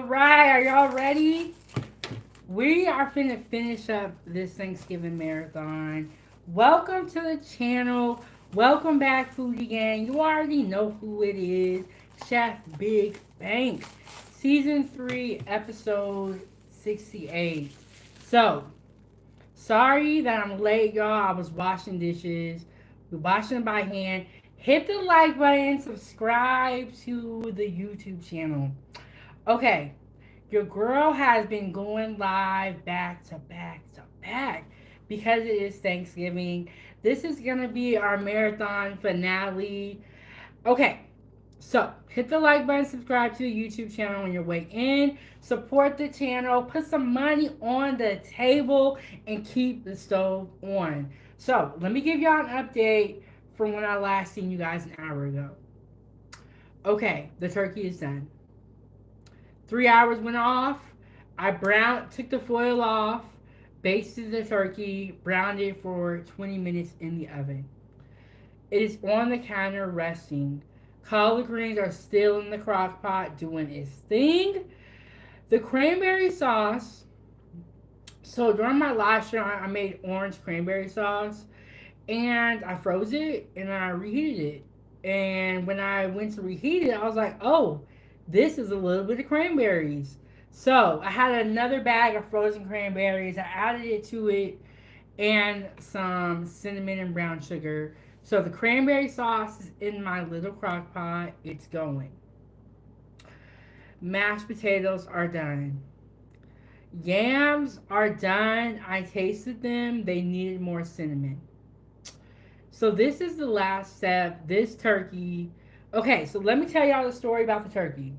right, are y'all ready? We are finna finish up this Thanksgiving marathon. Welcome to the channel. Welcome back, Foodie Gang. You already know who it is. Chef Big Bank. Season 3, episode 68. So, sorry that I'm late, y'all. I was washing dishes. We're washing by hand. Hit the like button. Subscribe to the YouTube channel. Okay, your girl has been going live back to back to back because it is Thanksgiving. This is going to be our marathon finale. Okay, so hit the like button, subscribe to the YouTube channel on your way in, support the channel, put some money on the table, and keep the stove on. So let me give y'all an update from when I last seen you guys an hour ago. Okay, the turkey is done. 3 hours went off. I took the foil off, basted the turkey, browned it for 20 minutes in the oven. It is on the counter resting. Collard greens are still in the crock pot doing its thing. The cranberry sauce. So during my last year, I made orange cranberry sauce, and I froze it and I reheated it. And when I went to reheat it, I was like, oh, this is a little bit of cranberries. So I had another bag of frozen cranberries. I added it to it and some cinnamon and brown sugar. So the cranberry sauce is in my little crock pot. It's going. Mashed potatoes are done. Yams are done. I tasted them. They needed more cinnamon. So this is the last step. This turkey. Okay, so let me tell y'all the story about the turkey.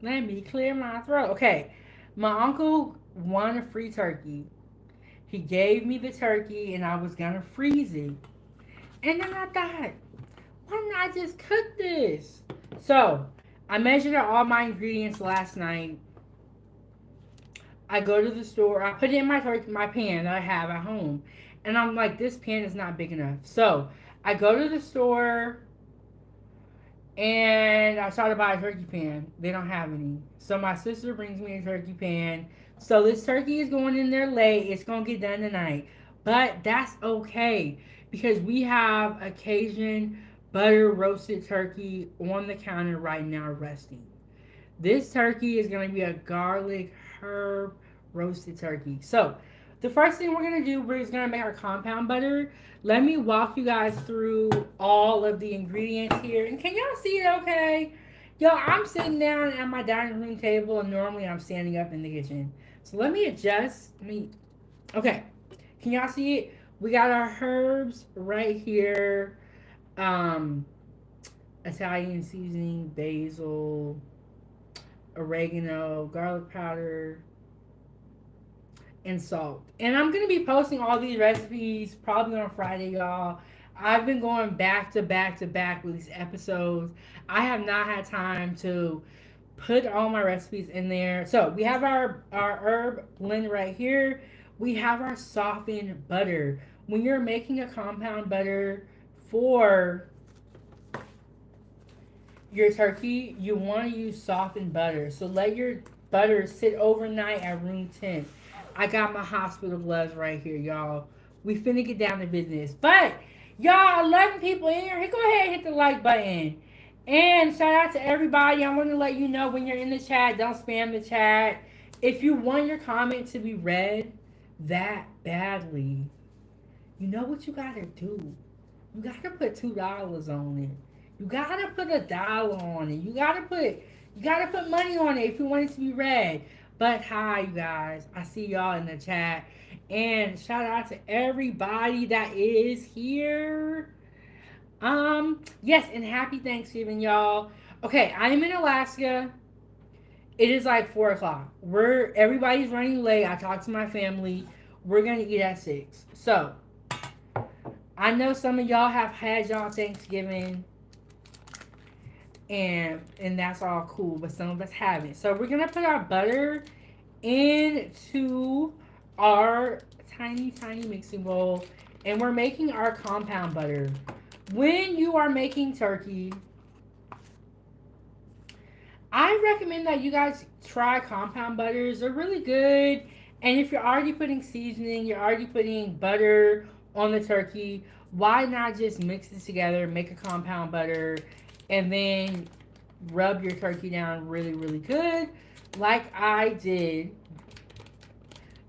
Let me clear my throat. Okay, my uncle won a free turkey. He gave me the turkey and I was gonna freeze it. And then I thought, why didn't I just cook this? So I measured out all my ingredients last night. I go to the store. I put it in my pan that I have at home, and I'm like, this pan is not big enough. So I go to the store, and I try to buy a turkey pan. They don't have any. So my sister brings me a turkey pan. So this turkey is going in there late. It's gonna get done tonight, but that's okay because we have a Cajun butter roasted turkey on the counter right now resting. This turkey is going to be a garlic herb roasted turkey. So, the first thing we're going to do, we're just going to make our compound butter. Let me walk you guys through all of the ingredients here. And can y'all see it okay? Yo, I'm sitting down at my dining room table, and normally I'm standing up in the kitchen. So, let me adjust. Okay. Can y'all see it? We got our herbs right here. Italian seasoning, basil, oregano, garlic powder, and salt. And I'm going to be posting all these recipes probably on Friday, y'all. I've been going back to back to back with these episodes. I have not had time to put all my recipes in there. So we have our herb blend right here. We have our softened butter. When you're making a compound butter for your turkey, you want to use softened butter. So let your butter sit overnight at room temp. I got my hospital gloves right here, y'all. We finna get down to business. But, y'all, 11 people in here. Hey, go ahead and hit the like button. And shout out to everybody. I want to let you know when you're in the chat, don't spam the chat. If you want your comment to be read that badly, you know what you gotta do. You gotta put $2 on it. You gotta put $1 on it. You gotta put money on it if you want it to be read. But hi, you guys. I see y'all in the chat. And shout out to everybody that is here. Yes, and happy Thanksgiving, y'all. Okay, I am in Alaska. It is like 4 o'clock. Everybody's running late. I talked to my family. We're gonna eat at 6. So I know some of y'all have had y'all Thanksgiving. And that's all cool, but some of us haven't. So we're gonna put our butter into our tiny mixing bowl, and we're making our compound butter. When you are making turkey, I recommend that you guys try compound butters. They're really good. And if you're already putting seasoning, you're already putting butter on the turkey, why not just mix it together, make a compound butter, and then rub your turkey down really, really good, like I did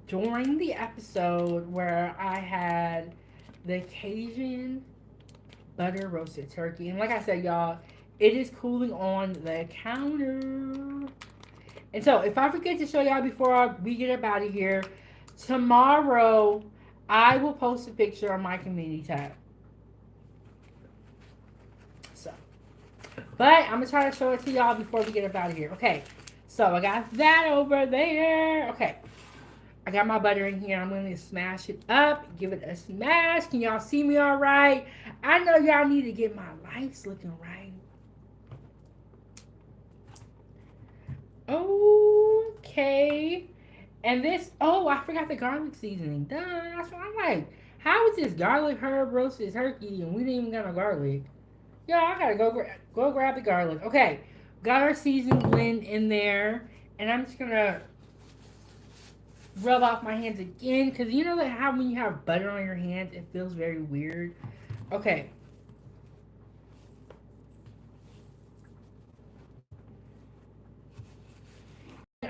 during the episode where I had the Cajun butter roasted turkey. And like I said, y'all, it is cooling on the counter. And so, if I forget to show y'all before we get up out of here, tomorrow I will post a picture on my community tab. So, but I'm gonna try to show it to y'all before we get up out of here. Okay, so I got that over there. Okay, I got my butter in here. I'm gonna smash it up, give it a smash. Can y'all see me all right? I know y'all need to get my lights looking right. Okay. And this, oh, I forgot the garlic seasoning. Duh, that's what I'm like. How is this garlic herb roasted turkey and we didn't even got no garlic? Yo, I gotta go grab the garlic. Okay, got our seasoning blend in there, and I'm just gonna rub off my hands again because you know that how when you have butter on your hands, it feels very weird. Okay.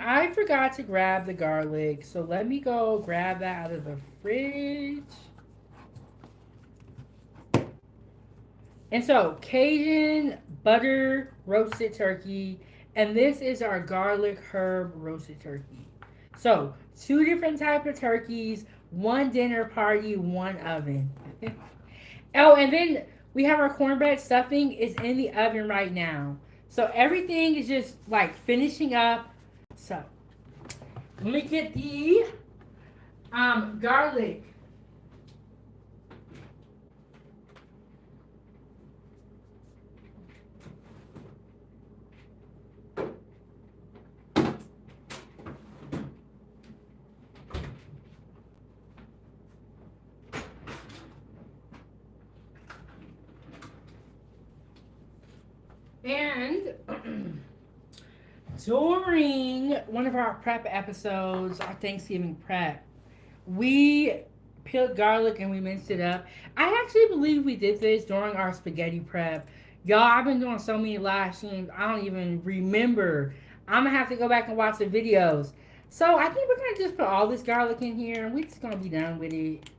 I forgot to grab the garlic, so let me go grab that out of the fridge. And so, Cajun butter roasted turkey, and this is our garlic herb roasted turkey. So, two different type of turkeys, one dinner party, one oven. Oh, and then we have our cornbread stuffing is in the oven right now. So everything is just like finishing up. So let me get the garlic. And during one of our prep episodes, our Thanksgiving prep, we peeled garlic and we minced it up. I actually believe we did this during our spaghetti prep. Y'all, I've been doing so many live streams, I don't even remember. I'm gonna have to go back and watch the videos. So I think we're gonna just put all this garlic in here and we're just gonna be done with it.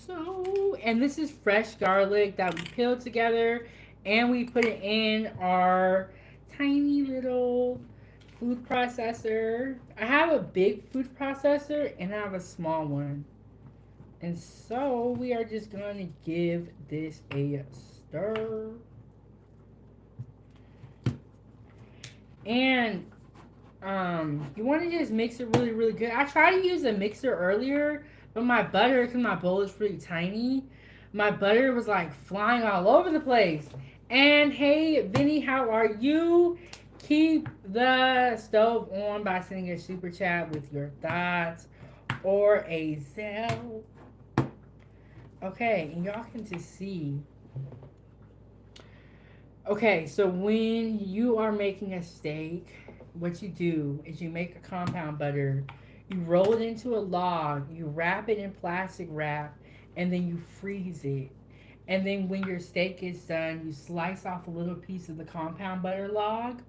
So, and this is fresh garlic that we peeled together and we put it in our tiny little food processor. I have a big food processor and I have a small one. And so we are just going to give this a stir. And you want to just mix it really, really good. I tried to use a mixer earlier, but my butter, because my bowl is pretty tiny, my butter was like flying all over the place. And hey, Vinny, how are you? Keep the stove on by sending a super chat with your thoughts or a Zelle. Okay, and y'all can just see. Okay, so when you are making a steak, what you do is you make a compound butter, you roll it into a log, you wrap it in plastic wrap, and then you freeze it. And then when your steak is done, you slice off a little piece of the compound butter log,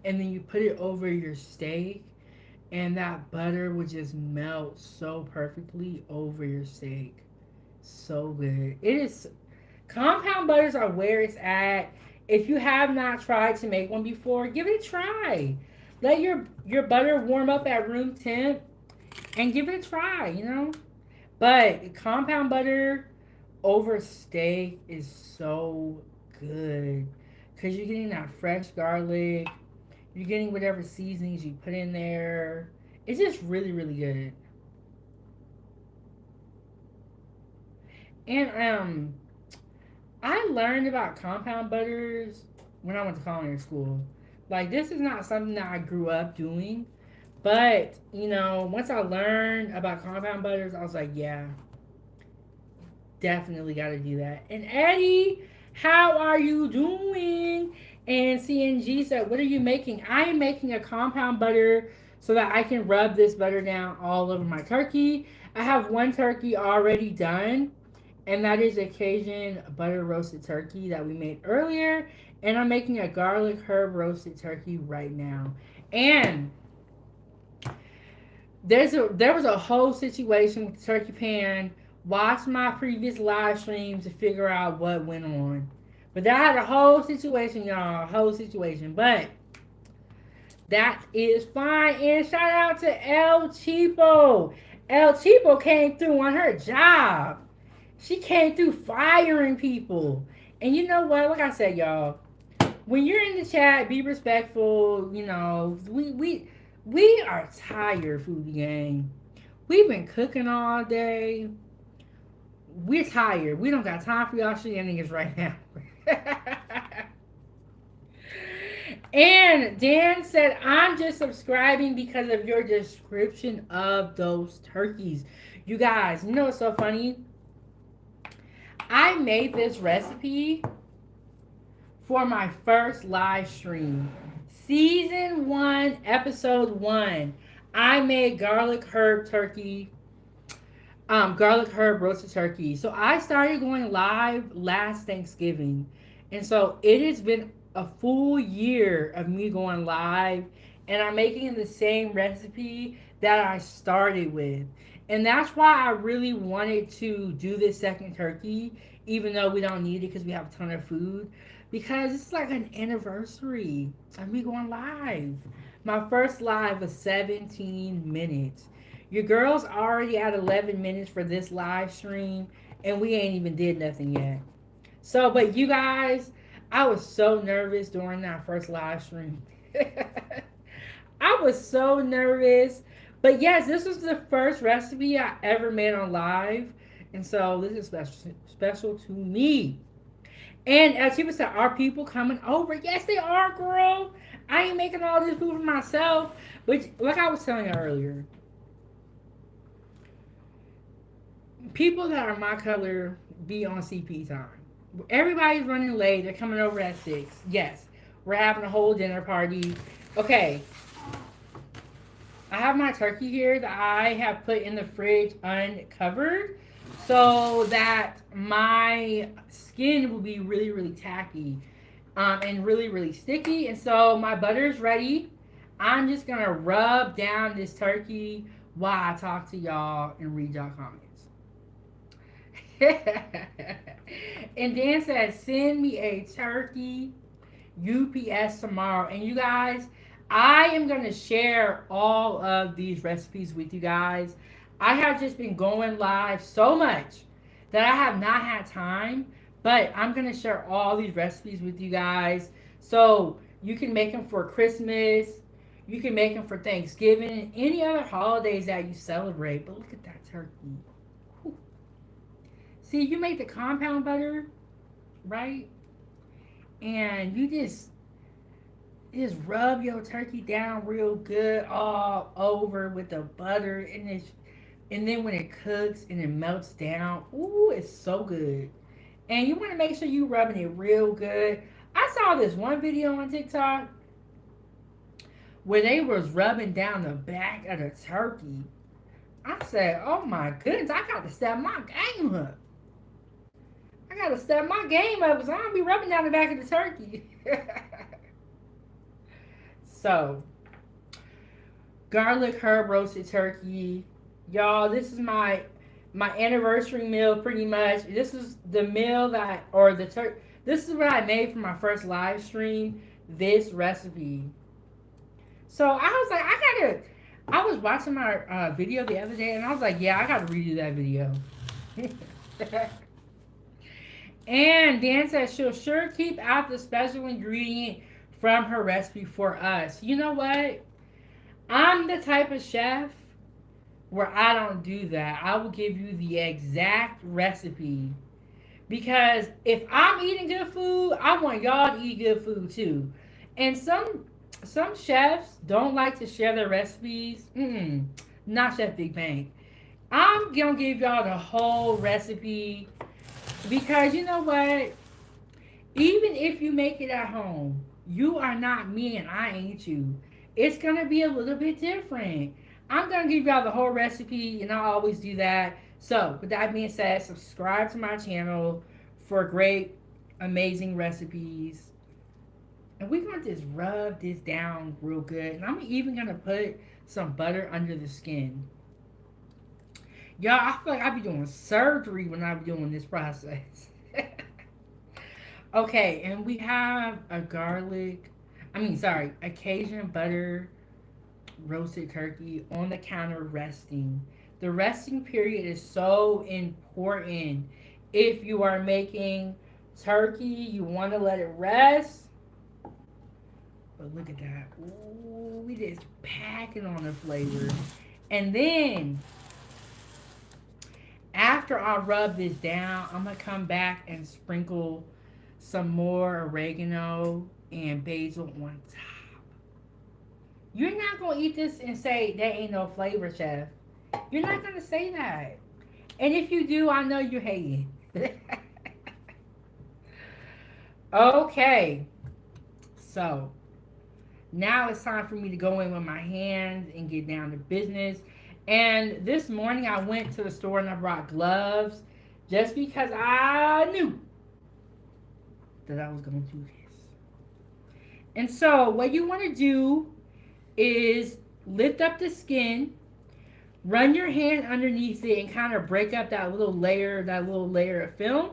and then you put it over your steak, and that butter would just melt so perfectly over your steak. So good. It is compound butters are where it's at. If you have not tried to make one before, give it a try. Let your butter warm up at room temp and give it a try, you know? But compound butter over steak is so good because you're getting that fresh garlic, you're getting whatever seasonings you put in there. It's just really, really good. And I learned about compound butters when I went to culinary school. Like this is not something that I grew up doing, but you know, once I learned about compound butters, I was like, yeah, definitely got to do that. And Eddie, how are you doing? And CNG said, what are you making? I am making a compound butter so that I can rub this butter down all over my turkey. I have one turkey already done, and that is a Cajun butter roasted turkey that we made earlier. And I'm making a garlic herb roasted turkey right now. And there was a whole situation with the turkey pan. Watch my previous live streams to figure out what went on. But that had a whole situation, y'all. A whole situation. But that is fine. And shout out to El Cheapo. El Cheapo came through on her job. She came through firing people. And you know what? Like I said, y'all, when you're in the chat, be respectful. You know, we are tired, foodie gang. We've been cooking all day. We're tired. We don't got time for y'all shenanigans right now. And Dan said, I'm just subscribing because of your description of those turkeys. You guys, you know what's so funny? I made this recipe for my first live stream. Season 1, episode 1. I made garlic herb roasted turkey. So I started going live last Thanksgiving. And so it has been a full year of me going live, and I'm making the same recipe that I started with. And that's why I really wanted to do this second turkey, even though we don't need it because we have a ton of food. Because it's like an anniversary of me going live. My first live was 17 minutes. Your girl's already at 11 minutes for this live stream, and we ain't even did nothing yet. So, but you guys, I was so nervous during that first live stream. I was so nervous. But yes, this was the first recipe I ever made on live. And so this is special to me. And as people said, are people coming over? Yes, they are, girl. I ain't making all this food for myself. But like I was telling you earlier, people that are my color be on CP time. Everybody's running late. They're coming over at 6. Yes, we're having a whole dinner party. Okay, I have my turkey here that I have put in the fridge uncovered so that my skin will be really, really tacky and really, really sticky. And so my butter is ready. I'm just going to rub down this turkey while I talk to y'all and read y'all comments. And Dan says, send me a turkey UPS tomorrow. And you guys, I am going to share all of these recipes with you guys. I have just been going live so much that I have not had time, but I'm going to share all these recipes with you guys. So you can make them for Christmas. You can make them for Thanksgiving and any other holidays that you celebrate. But look at that turkey. Whew. See, you make the compound butter, right? And you just rub your turkey down real good all over with the butter, and then when it cooks and it melts down, ooh, it's so good. And you want to make sure you rubbing it real good. I saw this one video on TikTok where they was rubbing down the back of the turkey. I said, oh my goodness, I got to step my game up. I got to step my game up because I don't be rubbing down the back of the turkey. So, garlic herb roasted turkey. Y'all, this is my anniversary meal pretty much. This is the meal that, or the turkey. This is what I made for my first live stream, this recipe. So I was like, I was watching my video the other day and I was like, yeah, I got to redo that video. And Dan says she'll sure keep out the special ingredient from her recipe for us. You know what? I'm the type of chef where I don't do that. I will give you the exact recipe. Because if I'm eating good food, I want y'all to eat good food too. And some chefs don't like to share their recipes. Not Chefbigbank. I'm gonna give y'all the whole recipe because you know what? Even if you make it at home, you are not me and I ain't you. It's gonna be a little bit different. I'm gonna give y'all the whole recipe, and I always do that. So, with that being said, subscribe to my channel for great, amazing recipes. And we're gonna just rub this down real good. And I'm even gonna put some butter under the skin. Y'all, I feel like I be doing surgery when I be doing this process. Okay, and we have a garlic, sorry, a Cajun butter roasted turkey on the counter resting. The resting period is so important. If you are making turkey, you want to let it rest. But look at that. Ooh, we just packing on the flavor. And then after I rub this down, I'm gonna come back and sprinkle some more oregano and basil on top. You're not gonna eat this and say there ain't no flavor, chef. You're not gonna say that. And if you do, I know you're hating. Okay, so now it's time for me to go in with my hands and get down to business. And this morning I went to the store and I brought gloves just because I knew that I was going to do this. And so, what you want to do is lift up the skin, run your hand underneath it, and kind of break up that little layer of film.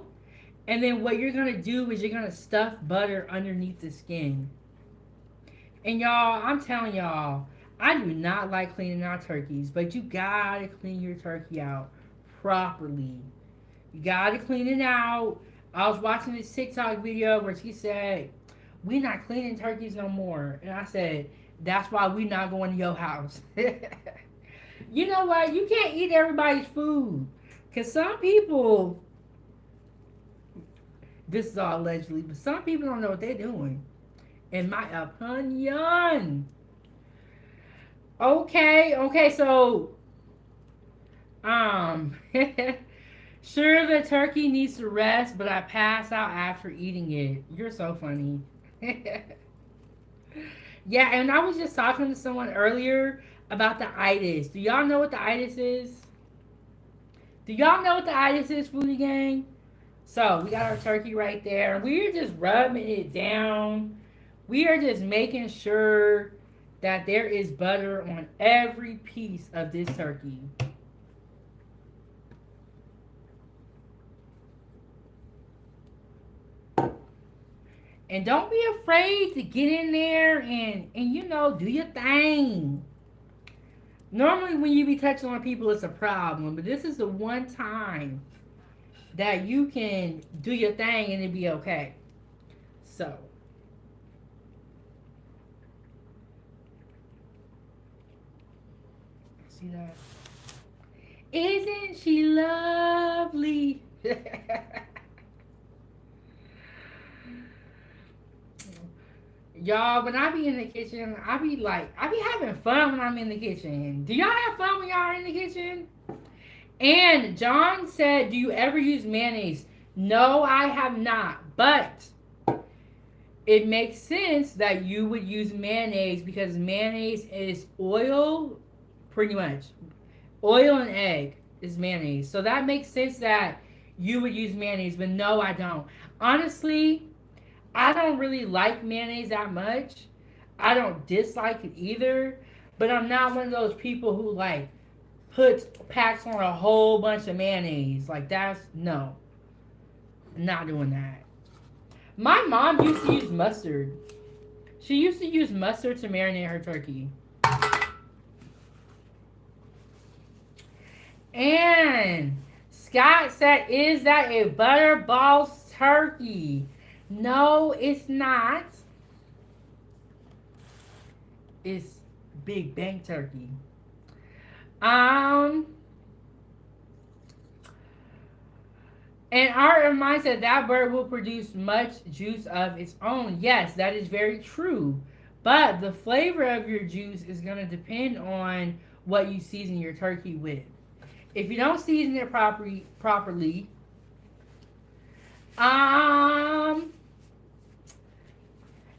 And then, what you're going to do is you're going to stuff butter underneath the skin. And y'all, I'm telling y'all, I do not like cleaning out turkeys, but you gotta clean your turkey out properly. You gotta clean it out. I was watching this TikTok video where she said, "We not cleaning turkeys no more." And I said, "That's why we not going to your house." You know what? You can't eat everybody's food. Because some people, this is all allegedly, but some people don't know what they're doing. In my opinion. Okay, so, um, sure, the turkey needs to rest, but I pass out after eating it. You're so funny. Yeah, and I was just talking to someone earlier about the itis. Do y'all know what the itis is? Do y'all know what the itis is, Foodie Gang? So, we got our turkey right there. We're just rubbing it down. We are just making sure that there is butter on every piece of this turkey. And don't be afraid to get in there and do your thing. Normally when you be touching on people it's a problem, but this is the one time that you can do your thing and it be okay. So, see that? Isn't she lovely? Y'all, when I be in the kitchen, I be having fun when I'm in the kitchen. Do y'all have fun when y'all are in the kitchen? And John said, "Do you ever use mayonnaise?" No, I have not. But it makes sense that you would use mayonnaise because mayonnaise is oil, pretty much. Oil and egg is mayonnaise. So that makes sense that you would use mayonnaise. But no, I don't. Honestly, I don't really like mayonnaise that much. I don't dislike it either. But I'm not one of those people who like packs on a whole bunch of mayonnaise. Like that's no. I'm not doing that. My mom used to use mustard. She used to use mustard to marinate her turkey. And Scott said, "Is that a butterball turkey?" No, it's not. It's Big Bang turkey. Um, and Art reminds that that bird will produce much juice of its own. Yes, that is very true. But the flavor of your juice is going to depend on what you season your turkey with. If you don't season it properly, um,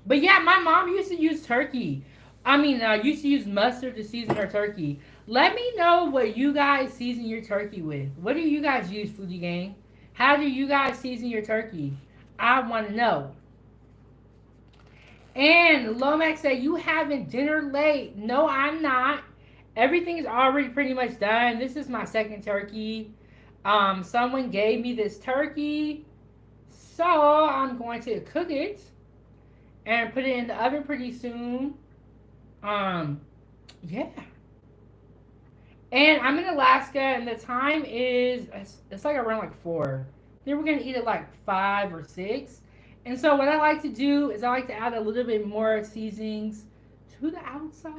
But yeah, my mom used to use turkey. Used to use mustard to season her turkey. Let me know what you guys season your turkey with. What do you guys use, Foodie Gang? How do you guys season your turkey? I want to know. And Lomax said, you having dinner late. No, I'm not. Everything is already pretty much done. This is my second turkey. Someone gave me this turkey. So I'm going to cook it and put it in the oven pretty soon. Um, yeah. And I'm in Alaska, and the time is it's like around like 4. Then we're gonna eat at like 5 or 6. And so what I like to do is I like to add a little bit more seasonings to the outside,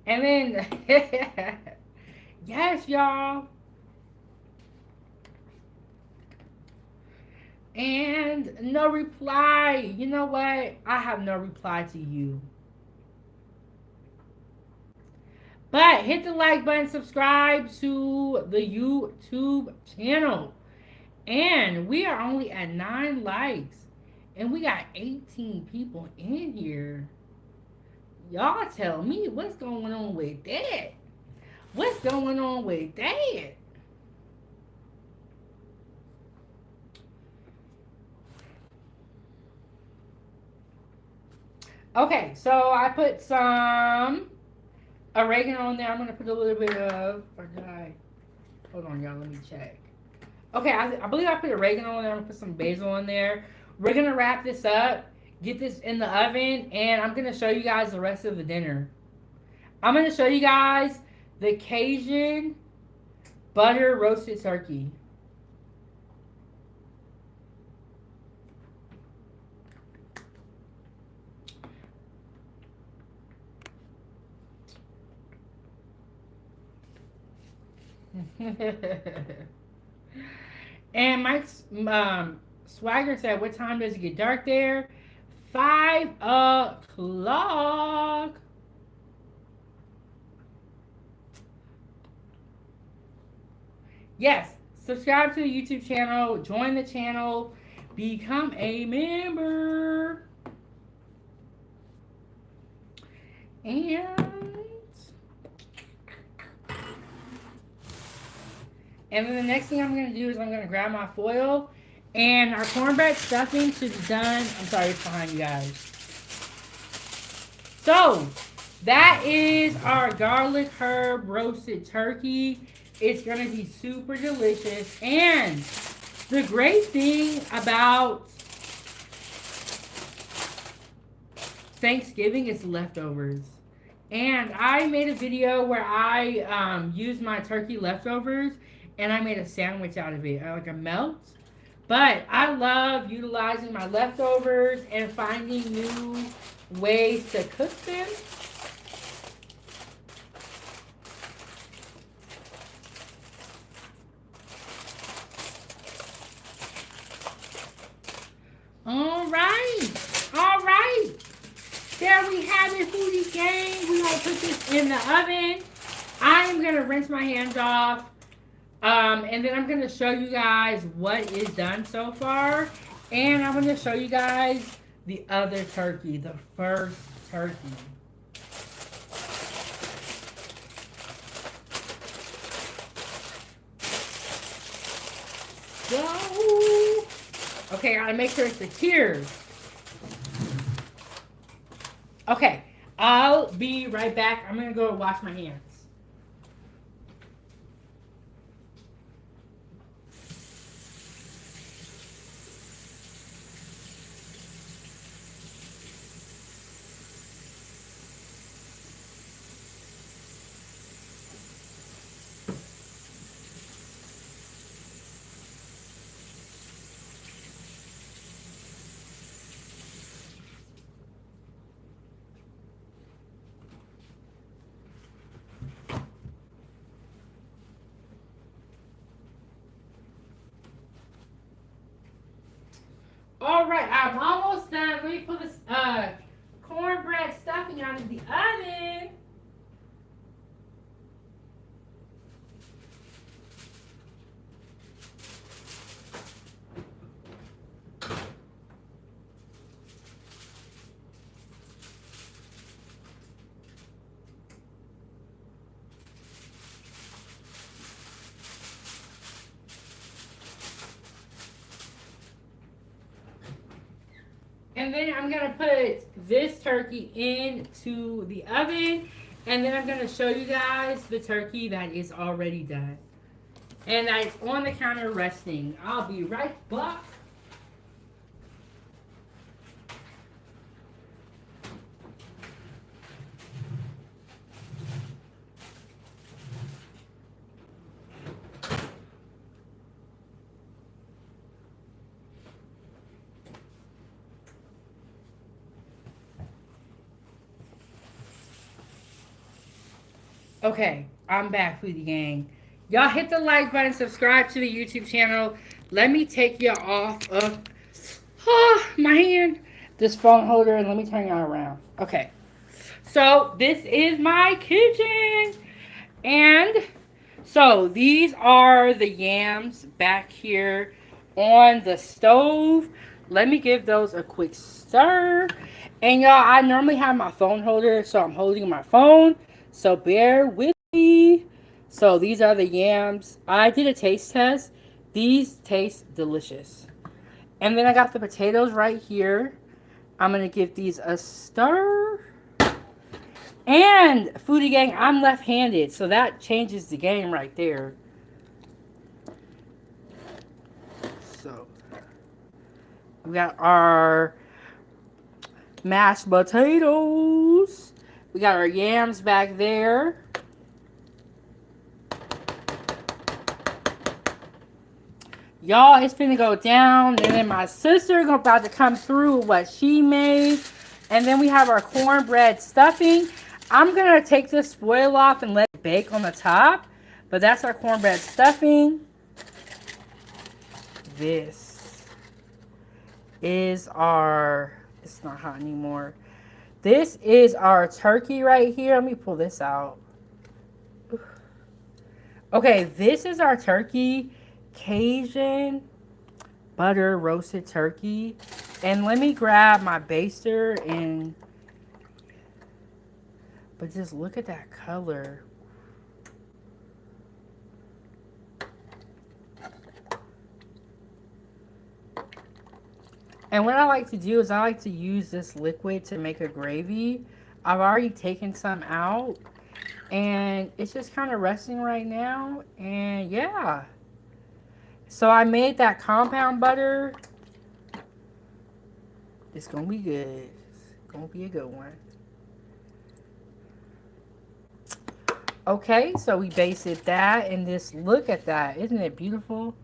and then yes, y'all. And no reply. You know what? I have no reply to you. But hit the like button, subscribe to the YouTube channel. And we are only at 9 likes. And we got 18 people in here. Y'all tell me what's going on with that? What's going on with that? Okay, so I put some oregano in there. I'm going to put a little bit of, or did I? Hold on, y'all. Let me check. Okay, I believe I put oregano in there. I'm going to put some basil in there. We're going to wrap this up, get this in the oven, and I'm going to show you guys the rest of the dinner. I'm going to show you guys the Cajun butter roasted turkey. And Mike Swagger said, what time does it get dark there? 5 o'clock. Yes, subscribe to the YouTube channel, join the channel, become a member. And then the next thing I'm going to do is I'm going to grab my foil. And our cornbread stuffing should be done. I'm sorry, it's behind you guys. So, that is our garlic herb roasted turkey. It's going to be super delicious. And the great thing about Thanksgiving is leftovers. And I made a video where I used my turkey leftovers and I made a sandwich out of it, like a melt. But I love utilizing my leftovers and finding new ways to cook them. All right. There we have it, Foodie Gang. We're going to put this in the oven. I am going to rinse my hands off. And then I'm going to show you guys what is done so far. And I'm going to show you guys the other turkey, the first turkey. So, okay, I gotta make sure it's secured. Okay, I'll be right back. I'm gonna go wash my hands. All right, I'm almost done. Let me put this cornbread stuffing out of the oven. And then I'm going to put this turkey into the oven. And then I'm going to show you guys the turkey that is already done. And that's on the counter resting. I'll be right back. Okay, I'm back, Foodie Gang. Y'all hit the like button, subscribe to the YouTube channel. Let me take y'all off of my hand, this phone holder, and let me turn y'all around. Okay, so this is my kitchen. And so these are the yams back here on the stove. Let me give those a quick stir. And y'all, I normally have my phone holder, so I'm holding my phone. So bear with me. So these are the yams. I did a taste test. These taste delicious. And then I got the potatoes right here. I'm going to give these a stir. And, Foodie Gang, I'm left-handed, so that changes the game right there. So, we got our mashed potatoes. We got our yams back there. Y'all, it's finna go down. And then my sister about to come through with what she made. And then we have our cornbread stuffing. I'm going to take this foil off and let it bake on the top. But that's our cornbread stuffing. This is our... It's not hot anymore. This is our turkey right here. Let me pull this out. Okay, this is our turkey. Cajun butter roasted turkey. And let me grab my baster and... But just look at that color. And what I like to do is I like to use this liquid to make a gravy. I've already taken some out. And it's just kind of resting right now. And yeah. So I made that compound butter. It's going to be good. It's going to be a good one. Okay, so we basted that. And just look at that. Isn't it beautiful?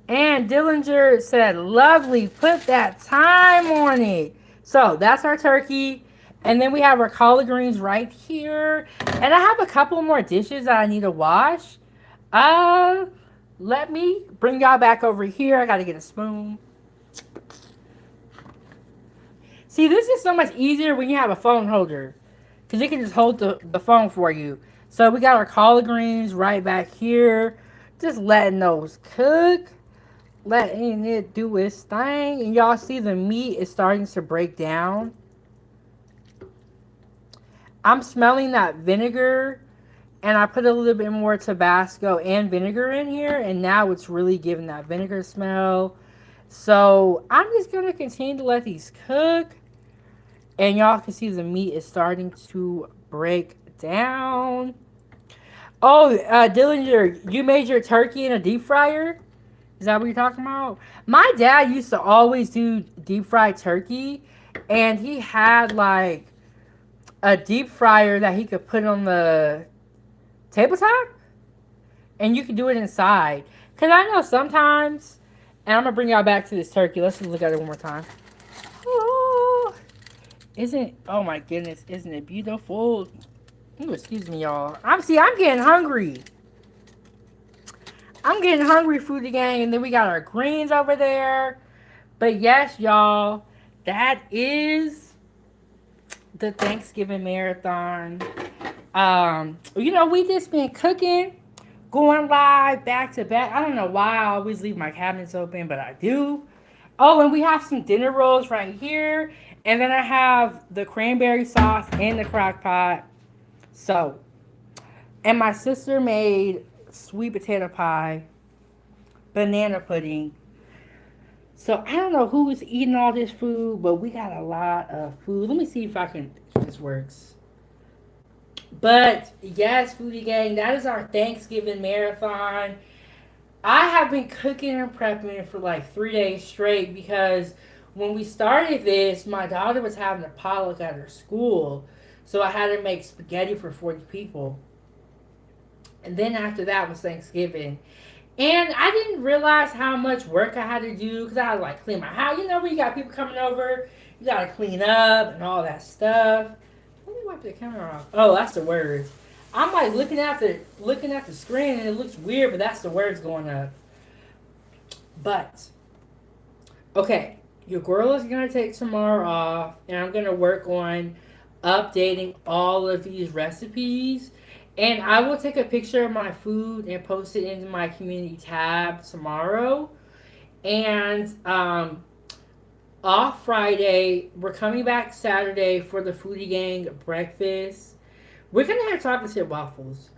And Dillinger said, lovely, put that thyme on it. So that's our turkey. And then we have our collard greens right here. And I have a couple more dishes that I need to wash. Let me bring y'all back over here. I got to get a spoon. See, this is so much easier when you have a phone holder. Because it can just hold the phone for you. So we got our collard greens right back here. Just letting those cook. Letting it do its thing. And y'all see the meat is starting to break down. I'm smelling that vinegar. And I put a little bit more Tabasco and vinegar in here. And now it's really giving that vinegar smell. So I'm just going to continue to let these cook. And y'all can see the meat is starting to break down. Oh, Dillinger, you made your turkey in a deep fryer? Is that what you're talking about? My dad used to always do deep fried turkey. And he had like a deep fryer that he could put on the tabletop. And you could do it inside. Because I know sometimes, and I'm going to bring y'all back to this turkey. Let's just look at it one more time. Oh, oh my goodness, isn't it beautiful? Ooh, excuse me, y'all. I'm getting hungry. I'm getting hungry, Foodie Gang. And then we got our greens over there. But yes, y'all, that is the Thanksgiving marathon. You know, we just been cooking, going live back to back. I don't know why I always leave my cabinets open, but I do. Oh, and we have some dinner rolls right here. And then I have the cranberry sauce in the crock pot. So, and my sister made sweet potato pie, banana pudding. So I don't know who's eating all this food, but we got a lot of food. Let me see if this works. But yes, foodie gang, that is our Thanksgiving marathon. I have been cooking and prepping for like 3 days straight because when we started this, my daughter was having a potluck at her school. So I had to make spaghetti for 40 people. And then after that was Thanksgiving. And I didn't realize how much work I had to do because I had to like clean my house. You know, when you got people coming over, you got to clean up and all that stuff. Let me wipe the camera off. Oh, that's the words. I'm like looking at the screen and it looks weird, but that's the words going up. But okay, your girl is gonna take tomorrow off, and I'm gonna work on updating all of these recipes. And I will take a picture of my food and post it into my community tab tomorrow. And off Friday, we're coming back Saturday for the Foodie Gang breakfast. We're gonna have chocolate chip waffles.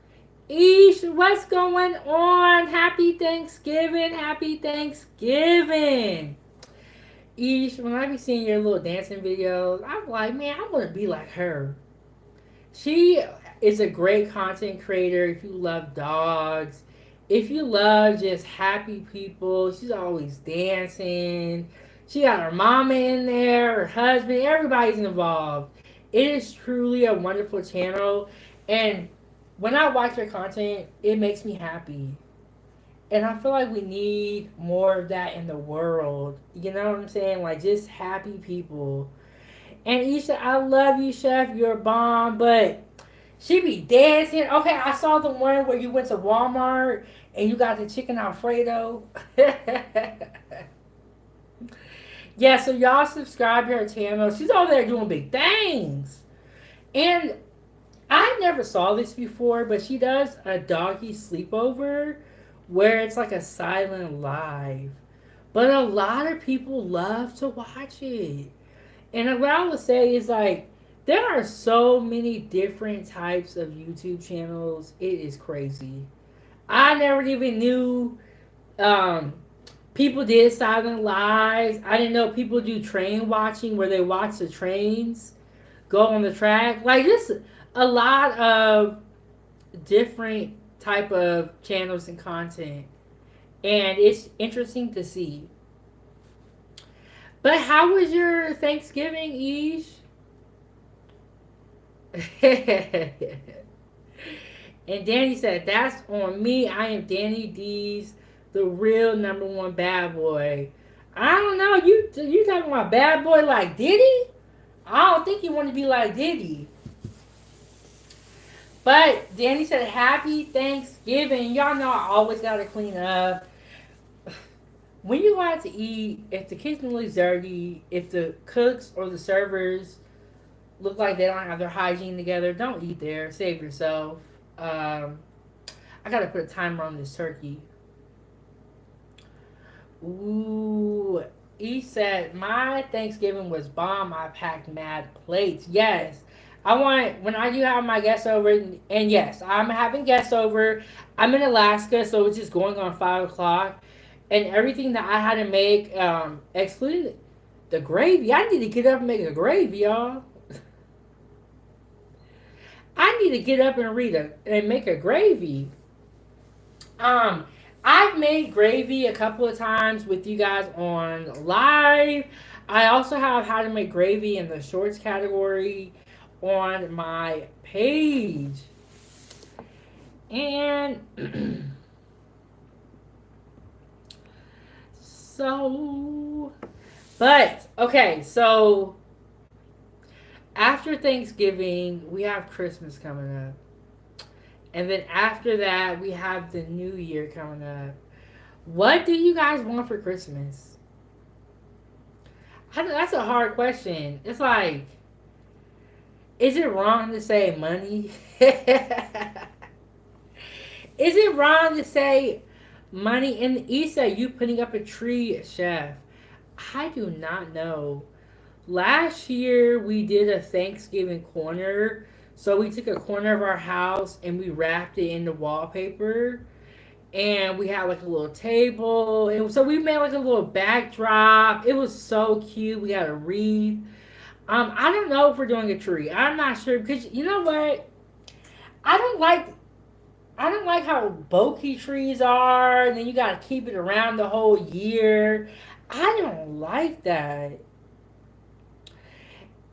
Ish, what's going on? Happy Thanksgiving! Happy Thanksgiving! Ish, when I be seeing your little dancing videos, I'm like, man, I want to be like her. She is a great content creator. If you love dogs, if you love just happy people, she's always dancing. She got her mama in there, her husband, everybody's involved. It is truly a wonderful channel. And when I watch her content, it makes me happy. And I feel like we need more of that in the world. You know what I'm saying? Like just happy people. And Isha, I love you, Chef. You're a bomb, but she be dancing. Okay, I saw the one where you went to Walmart and you got the chicken Alfredo. Yeah, so y'all subscribe to her channel. She's over there doing big things. And I never saw this before, but she does a doggy sleepover where it's like a silent live. But a lot of people love to watch it. And what I would say is like there are so many different types of YouTube channels. It is crazy. I never even knew um, people did silent lives. I didn't know people do train watching where they watch the trains go on the track. Like this, a lot of different type of channels and content, and it's interesting to see. But how was your Thanksgiving, Ish? And Danny said, "That's on me. I am Danny D's, the real number one bad boy." I don't know. You talking about bad boy like Diddy? I don't think you want to be like Diddy. But Danny said, "Happy Thanksgiving." Y'all know I always gotta clean up. When you go out to eat, if the kitchen looks dirty, if the cooks or the servers look like they don't have their hygiene together, don't eat there. Save yourself. I gotta put a timer on this turkey. Ooh, he said my Thanksgiving was bomb. I packed mad plates. Yes, I want when I do have my guests over, and yes, I'm having guests over. I'm in Alaska, so it's just going on 5 o'clock, and everything that I had to make, excluding the gravy. I need to get up and make a gravy, y'all. I need to get up and and make a gravy. Um, I've made gravy a couple of times with you guys on live. I also have how to make gravy in the shorts category on my page. And so, but okay, so after Thanksgiving, we have Christmas coming up. And then after that, we have the new year coming up. What do you guys want for Christmas? That's a hard question. It's like, is it wrong to say money? Is it wrong to say money? In the East, are you putting up a tree, Chef? I do not know. Last year, we did a Thanksgiving corner. So we took a corner of our house and we wrapped it in the wallpaper. and we had like a little table, and so we made like a little backdrop. It was so cute. We had a wreath. I don't know if we're doing a tree. I'm not sure because you know what? I don't like I don't like how bulky trees are, and then you gotta keep it around the whole year. I don't like that.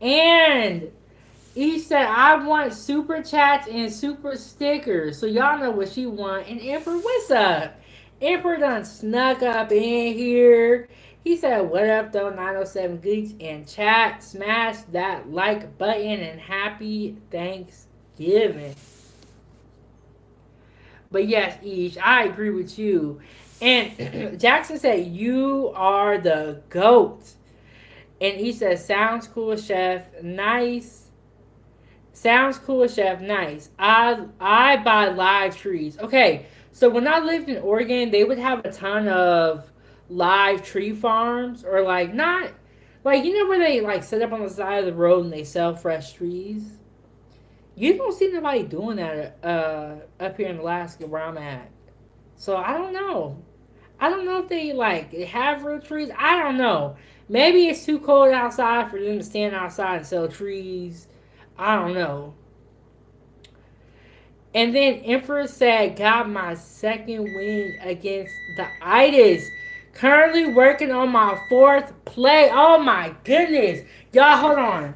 And he said, I want super chats and super stickers. So y'all know what she want. And Emperor, what's up? Emperor done snuck up in here. He said, what up though, 907 Geeks and chat. Smash that like button and happy Thanksgiving. But yes, Ish, I agree with you. And Jackson said, you are the GOAT. And he says, sounds cool, chef. Nice. Sounds cool, chef. Nice. I buy live trees. Okay, so when I lived in Oregon, they would have a ton of live tree farms, or like not like you know where they like set up on the side of the road and they sell fresh trees. You don't see nobody doing that up here in Alaska where I'm at. So I don't know. I don't know if they like have real trees. I don't know. Maybe it's too cold outside for them to stand outside and sell trees. I don't know. And then Emperor said, got my second win against the itis. Currently working on my fourth play. Oh my goodness. Y'all, hold on.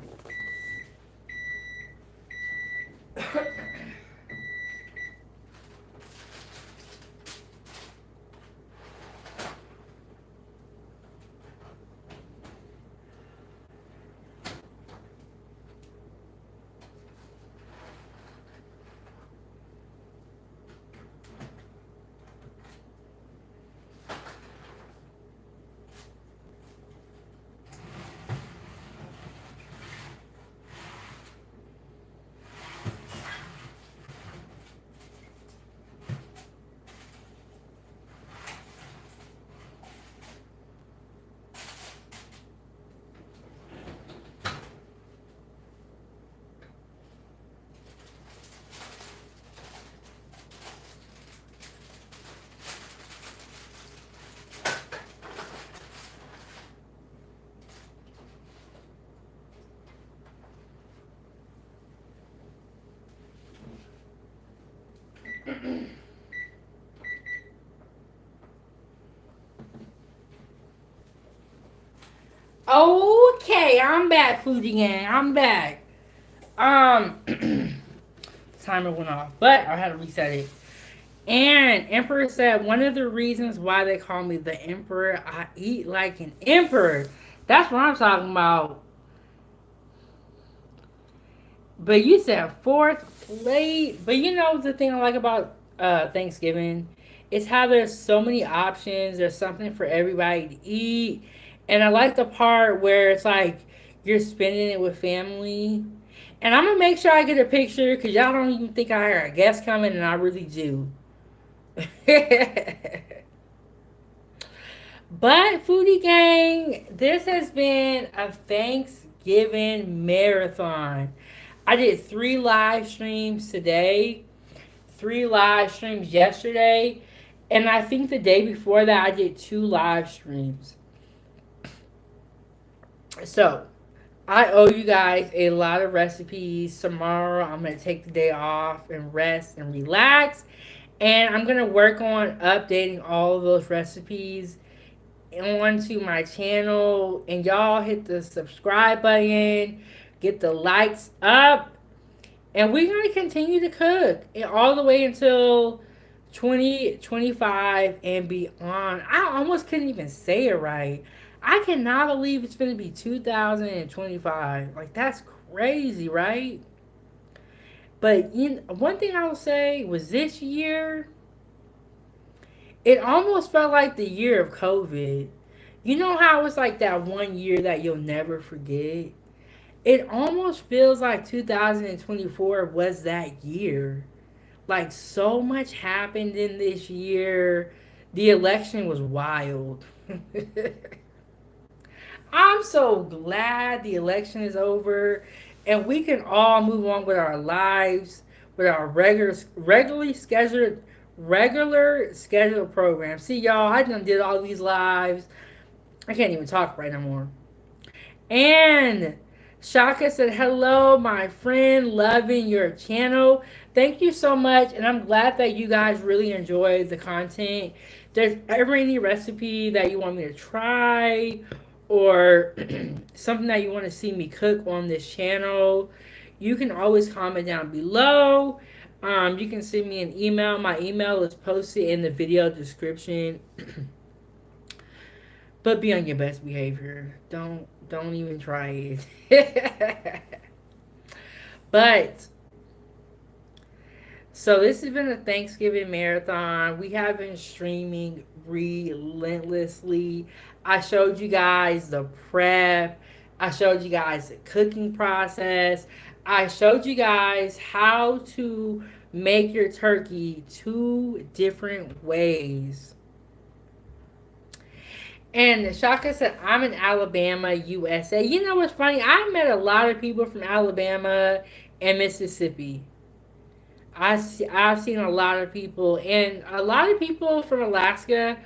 Okay, I'm back, Foodie Gang. I'm back. Um, timer went off, but I had to reset it. And Emperor said one of the reasons why they call me the Emperor, I eat like an emperor. That's what I'm talking about. But you said fourth plate. But you know the thing I like about Thanksgiving is how there's so many options. There's something for everybody to eat, and I like the part where it's like you're spending it with family. And I'm gonna make sure I get a picture because y'all don't even think I got a guest coming, and I really do. But Foodie Gang, this has been a Thanksgiving marathon. I did 3 live streams today, 3 live streams yesterday, and I think the day before that I did 2 live streams. So I owe you guys a lot of recipes. Tomorrow I'm gonna take the day off and rest and relax, and I'm gonna work on updating all of those recipes onto my channel. And y'all hit the subscribe button, get the likes up, and we're going to continue to cook all the way until 2025 and beyond. I almost couldn't even say it right. I cannot believe it's going to be 2025. Like, that's crazy, right? But one thing I will say was this year, it almost felt like the year of COVID. You know how it's like that one year that you'll never forget? It almost feels like 2024 was that year. Like, so much happened in this year. The election was wild. I'm so glad the election is over and we can all move on with our lives, with our regularly scheduled regular scheduled program. See, y'all, I done did all these lives. I can't even talk right no more. And Shaka said, hello, my friend, loving your channel. Thank you so much. And I'm glad that you guys really enjoyed the content. If there's ever any recipe that you want me to try or something that you want to see me cook on this channel, you can always comment down below. You can send me an email. My email is posted in the video description. But be on your best behavior. Don't even try it. But so this has been a Thanksgiving marathon. We have been streaming relentlessly. I showed you guys the prep. I showed you guys the cooking process. I showed you guys how to make your turkey two different ways. And Shaka said, I'm in Alabama, USA. You know what's funny? I met a lot of people from Alabama and Mississippi. I've seen a lot of people, and a lot of people from Alaska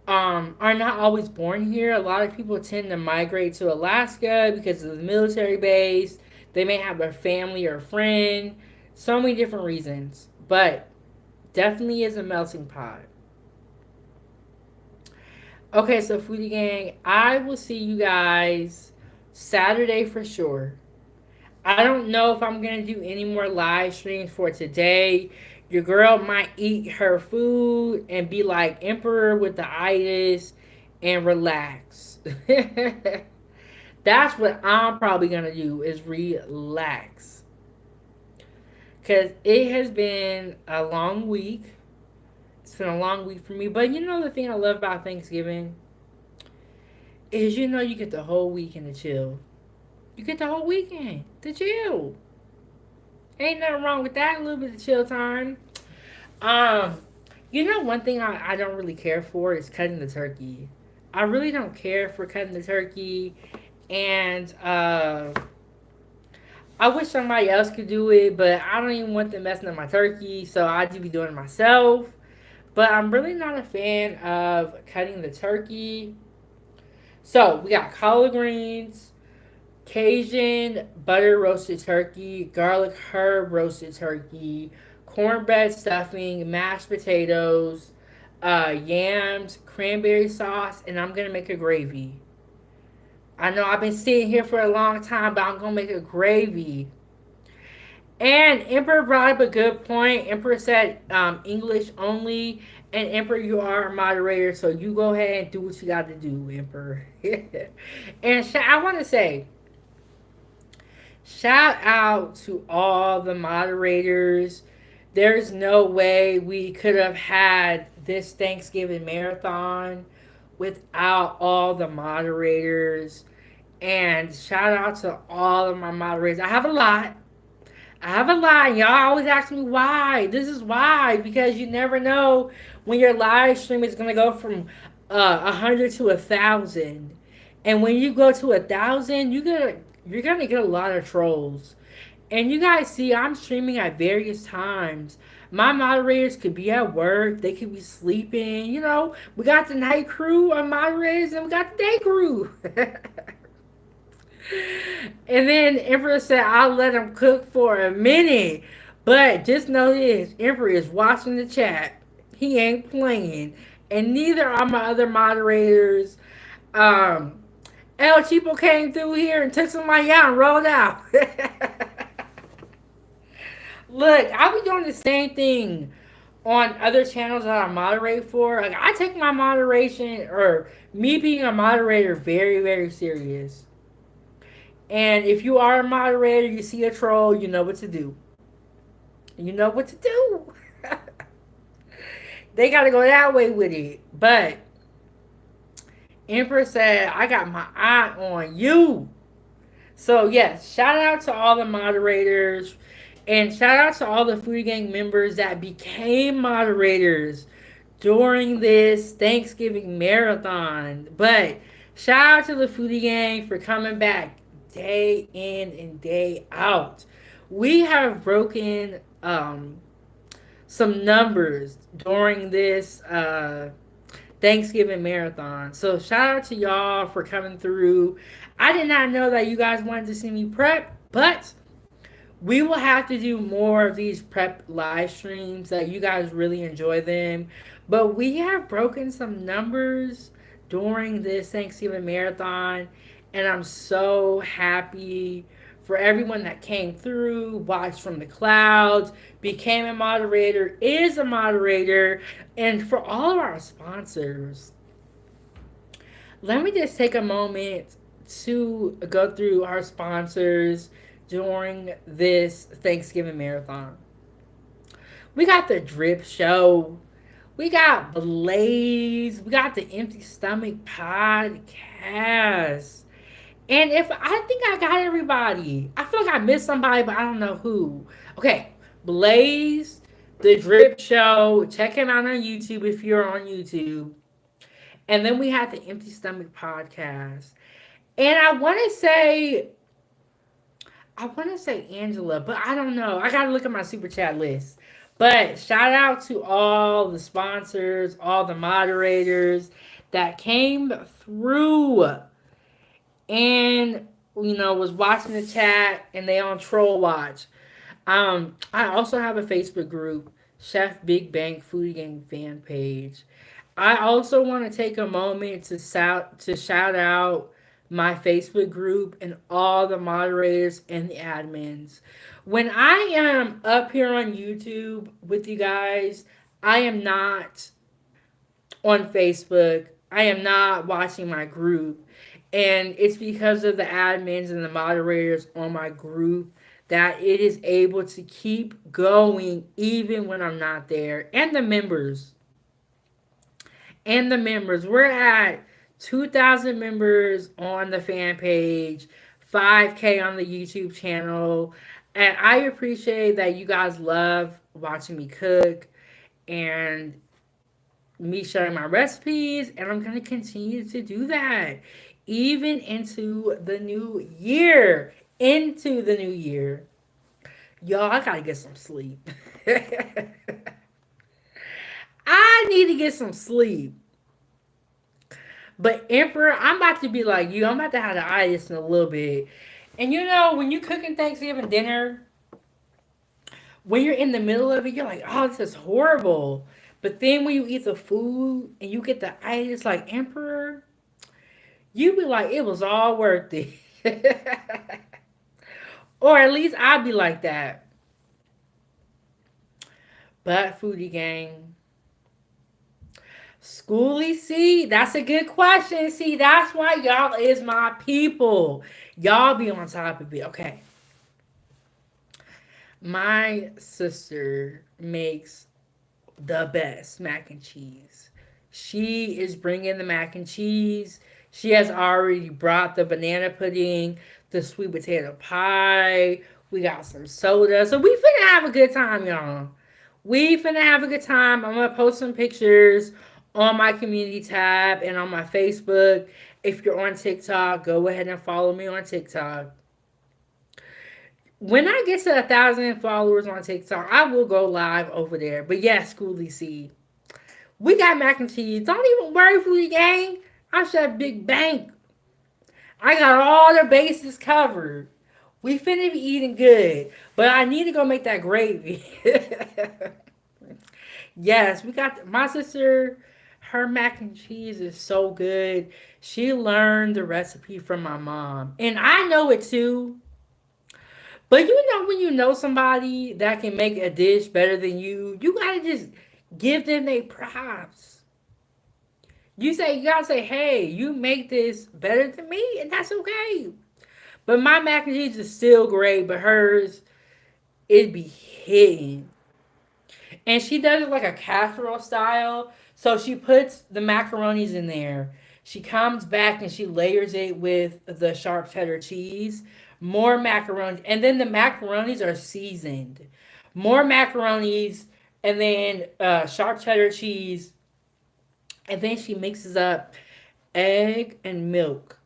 are not always born here. A lot of people tend to migrate to Alaska because of the military base. They may have a family or a friend. So many different reasons. But definitely is a melting pot. Okay, so Foodie Gang, I will see you guys Saturday for sure. I don't know if I'm going to do any more live streams for today. Your girl might eat her food and be like Emperor with the itis and relax. That's what I'm probably going to do is relax. Because it has been a long week. It's been a long week for me. But you know the thing I love about Thanksgiving? Is you know you get the whole weekend to chill. You get the whole weekend to chill. Ain't nothing wrong with that. A little bit of chill time. Um, you know one thing I don't really care for is cutting the turkey. I really don't care for cutting the turkey. And I wish somebody else could do it, but I don't even want them messing up my turkey, so I do be doing it myself. But I'm really not a fan of cutting the turkey. So we got collard greens, Cajun butter roasted turkey, garlic herb roasted turkey, cornbread stuffing, mashed potatoes, yams, cranberry sauce, and I'm gonna make a gravy. I know I've been sitting here for a long time, but I'm gonna make a gravy. And Emperor brought up a good point. Emperor said English only. And Emperor, you are a moderator, so you go ahead and do what you got to do, Emperor. And I want to say, shout out to all the moderators. There's no way we could have had this Thanksgiving marathon without all the moderators. And shout out to all of my moderators. I have a lot. I have a lot. Y'all always ask me why. This is why. Because you never know when your live stream is going to go from 100 to 1,000. And when you go to 1,000, you're going to get a lot of trolls. And you guys see, I'm streaming at various times. My moderators could be at work. They could be sleeping. You know, we got the night crew of moderators and we got the day crew. And then Emperor said, I'll let him cook for a minute. But just know this, Emperor is watching the chat. He ain't playing. And neither are my other moderators. El Cheapo came through here and took some of my yacht and rolled out. Look, I'll be doing the same thing on other channels that I moderate for. Like, I take my moderation, or me being a moderator, very, very serious. And if you are a moderator, you see a troll, you know what to do. You know what to do. They got to go that way with it. But Emperor said, I got my eye on you. So, yes, shout out to all the moderators. And shout out to all the Foodie Gang members that became moderators during this Thanksgiving marathon. But shout out to the Foodie Gang for coming back day in and day out. We have broken some numbers during this Thanksgiving marathon. So shout out to y'all for coming through. I did not know that you guys wanted to see me prep, but we will have to do more of these prep live streams that you guys really enjoy them. But we have broken some numbers during this Thanksgiving marathon, and I'm so happy for everyone that came through, watched from the clouds, became a moderator, is a moderator, and for all of our sponsors. Let me just take a moment to go through our sponsors during this Thanksgiving marathon. We got the Drip Show. We got Blaze. We got the Empty Stomach Podcast. And if I think I got everybody, I feel like I missed somebody, but I don't know who. Okay, Blaze, the Drip Show. Check him out on YouTube if you're on YouTube. And then we have the Empty Stomach Podcast. And I want to say Angela, but I don't know. I got to look at my super chat list. But shout out to all the sponsors, all the moderators that came through and was watching the chat and they on troll watch. I also have a Facebook group, Chefbigbank Foodie Gang fan page. I also want to take a moment to shout out my Facebook group and all the moderators and the admins. When I am up here on YouTube with you guys, I am not on Facebook. I am not watching my group. And it's because of the admins and the moderators on my group that it is able to keep going even when I'm not there. And the members. We're at 2,000 members on the fan page, 5K on the YouTube channel. And I appreciate that you guys love watching me cook and me sharing my recipes. And I'm going to continue to do that even into the new year. Into the new year. Y'all, I got to get some sleep. I need to get some sleep. But Emperor, I'm about to be like you. I'm about to have the itis in a little bit. And when you cooking Thanksgiving dinner, when you're in the middle of it, you're like, oh, this is horrible. But then when you eat the food and you get the itis like Emperor, you be like, it was all worth it. Or at least I'd be like that. But Foodie Gang, Schooly, see, that's a good question. See, that's why y'all is my people. Y'all be on top of it. Okay. My sister makes the best mac and cheese. She is bringing the mac and cheese. She has already brought the banana pudding, the sweet potato pie. We got some soda. So we finna have a good time, y'all. We finna have a good time. I'm gonna post some pictures on my community tab and on my Facebook. If you're on TikTok, go ahead and follow me on TikTok. When I get to 1,000 followers on TikTok, I will go live over there. But yes, Schooly C, we got mac and cheese. Don't even worry, Foodie Gang. I'm Chef Big Bank. I got all the bases covered. We finna be eating good. But I need to go make that gravy. Yes, we got my sister. Her mac and cheese is so good. She learned the recipe from my mom. And I know it too. But when you know somebody that can make a dish better than you gotta just give them their props. You gotta say, hey, you make this better than me, and that's okay. But my mac and cheese is still great, but hers, it be hitting. And she does it like a casserole style. So she puts the macaronis in there. She comes back and she layers it with the sharp cheddar cheese. More macaroni. And then the macaronis are seasoned. More macaronis and then sharp cheddar cheese. And then she mixes up egg and milk.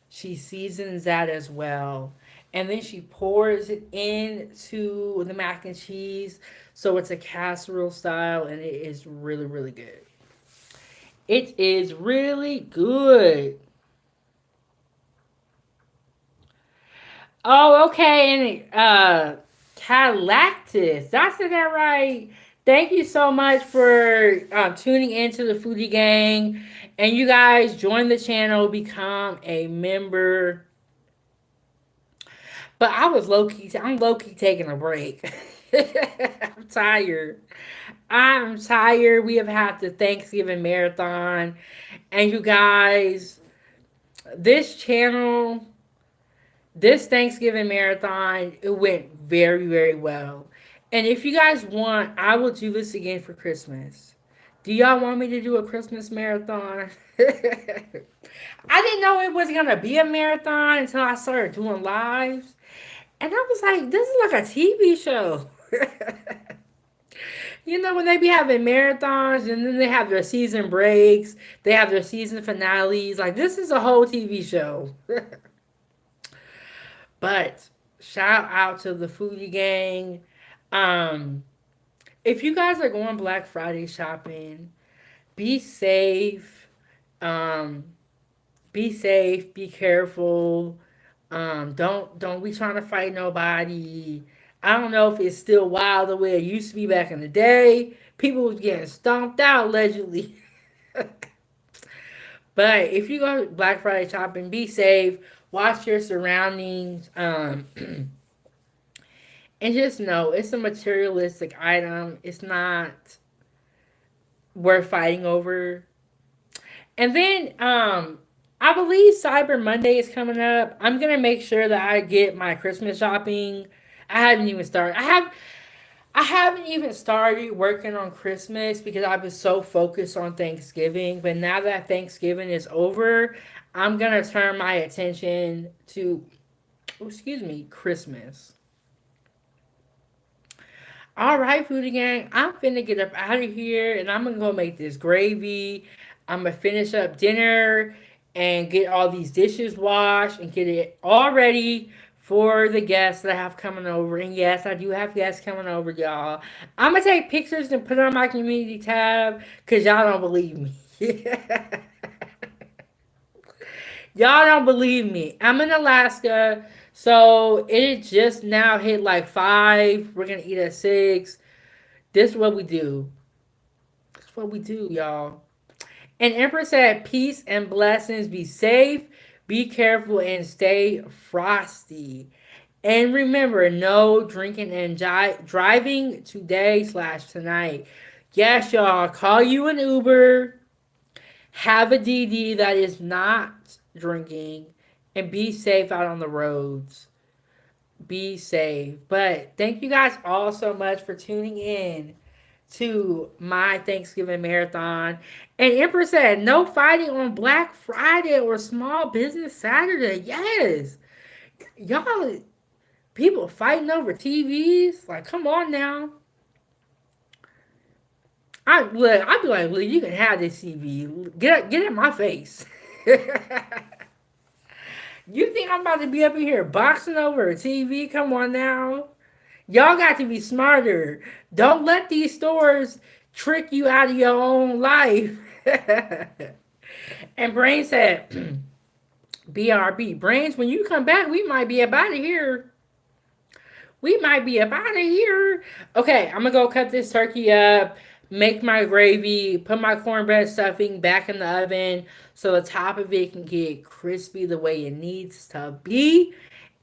She seasons that as well. and then she pours it into the mac and cheese. So it's a casserole style, and it is really, really good. It is really good. Oh, okay. And Calactus. Did I say that right? Thank you so much for tuning into the Foodie Gang. And you guys join the channel, become a member. But I was low key, I'm low key taking a break. I'm tired. I'm tired. We have had the Thanksgiving marathon. And you guys, this channel, this Thanksgiving marathon, it went very, very well. And if you guys want, I will do this again for Christmas. Do y'all want me to do a Christmas marathon? I didn't know it was gonna be a marathon until I started doing lives. And I was like, this is like a TV show. You know, when they be having marathons and then they have their season breaks, they have their season finales. Like, this is a whole TV show. But shout out to the Foodie Gang. Um, if you guys are going Black Friday shopping, be safe. Um, be safe. Be careful. Don't be trying to fight nobody. I don't know if it's still wild the way it used to be back in the day. People was getting stomped out allegedly. But if you go Black Friday shopping, be safe. Watch your surroundings. And just know it's a materialistic item. It's not worth fighting over. And then I believe Cyber Monday is coming up. I'm gonna make sure that I get my Christmas shopping. I haven't even started. I haven't even started working on Christmas because I've been so focused on Thanksgiving. But now that Thanksgiving is over, I'm gonna turn my attention to, oh, excuse me, Christmas. All right, Foodie Gang, I'm finna get up out of here and I'm gonna go make this gravy. I'm gonna finish up dinner and get all these dishes washed and get it all ready for the guests that I have coming over. And yes, I do have guests coming over, y'all. I'm gonna take pictures and put it on my community tab because y'all don't believe me. Y'all don't believe me. I'm in Alaska, so it just now hit like 5. We're gonna eat at 6. This is what we do. This is what we do, y'all. And Empress said, peace and blessings. Be safe, be careful, and stay frosty. And remember, no drinking and driving today/tonight. Yes, y'all. Call you an Uber. Have a DD that is not drinking. And be safe out on the roads. Be safe. But thank you guys all so much for tuning in to my Thanksgiving marathon. And Emperor said, no fighting on Black Friday or Small Business Saturday. Yes. Y'all, people fighting over TVs. Like, come on now. I'd be like, look, you can have this TV. Get in my face. You think I'm about to be up in here boxing over a TV? Come on now. Y'all got to be smarter. Don't let these stores trick you out of your own life. And Brain said, BRB. Brains, when you come back, we might be up out of here. We might be up out of here. Okay, I'm going to go cut this turkey up, make my gravy, put my cornbread stuffing back in the oven so the top of it can get crispy the way it needs to be.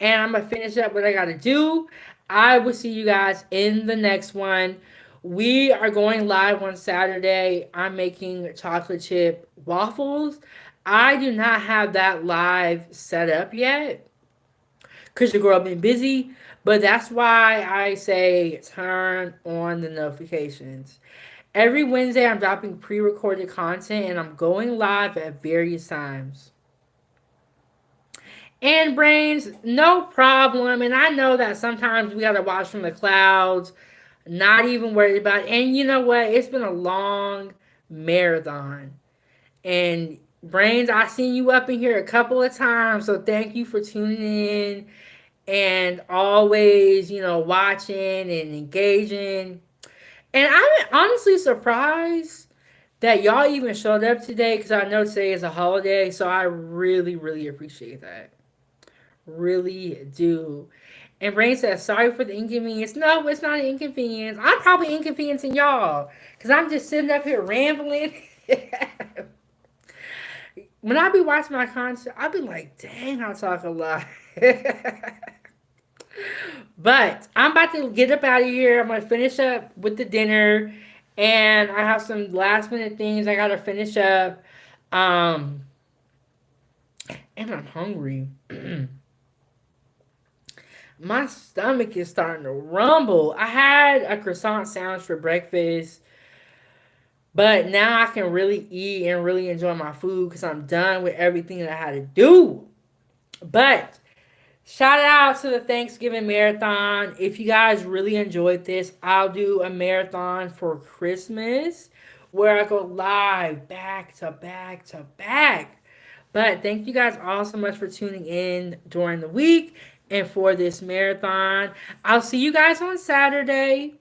And I'm going to finish up what I got to do. I will see you guys in the next one. We are going live on Saturday. I'm making chocolate chip waffles. I do not have that live set up yet because your girl been busy. But that's why I say turn on the notifications. Every Wednesday, I'm dropping pre-recorded content and I'm going live at various times. And Brains, no problem. And I know that sometimes we got to watch from the clouds, not even worried about it. And you know what? It's been a long marathon. And Brains, I seen you up in here a couple of times. So thank you for tuning in and always, watching and engaging. And I'm honestly surprised that y'all even showed up today because I know today is a holiday. So I really, really appreciate that. Really do. And Brain says, sorry for the inconvenience. No, it's not an inconvenience. I'm probably inconveniencing y'all because I'm just sitting up here rambling. When I be watching my content, I be like, dang, I talk a lot. But I'm about to get up out of here. I'm going to finish up with the dinner. And I have some last minute things I got to finish up. Um, and I'm hungry. My stomach is starting to rumble. I had a croissant sandwich for breakfast, but now I can really eat and really enjoy my food because I'm done with everything that I had to do. But shout out to the Thanksgiving marathon. If you guys really enjoyed this, I'll do a marathon for Christmas where I go live back to back to back. But thank you guys all so much for tuning in during the week and for this marathon. I'll see you guys on Saturday.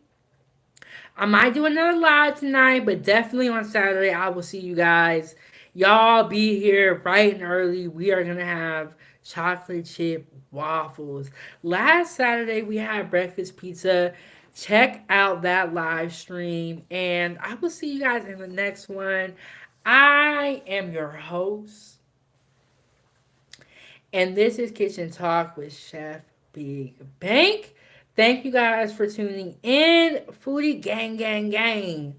I might do another live tonight, but definitely on Saturday, I will see you guys. Y'all be here bright and early. We are going to have chocolate chip waffles. Last Saturday, we had breakfast pizza. Check out that live stream, and I will see you guys in the next one. I am your host, and this is Kitchen Talk with Chef Big Bank. Thank you guys for tuning in. Foodie gang, gang, gang.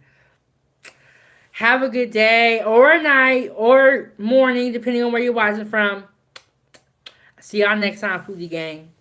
Have a good day or a night or morning, depending on where you're watching from. See y'all next time, Foodie Gang.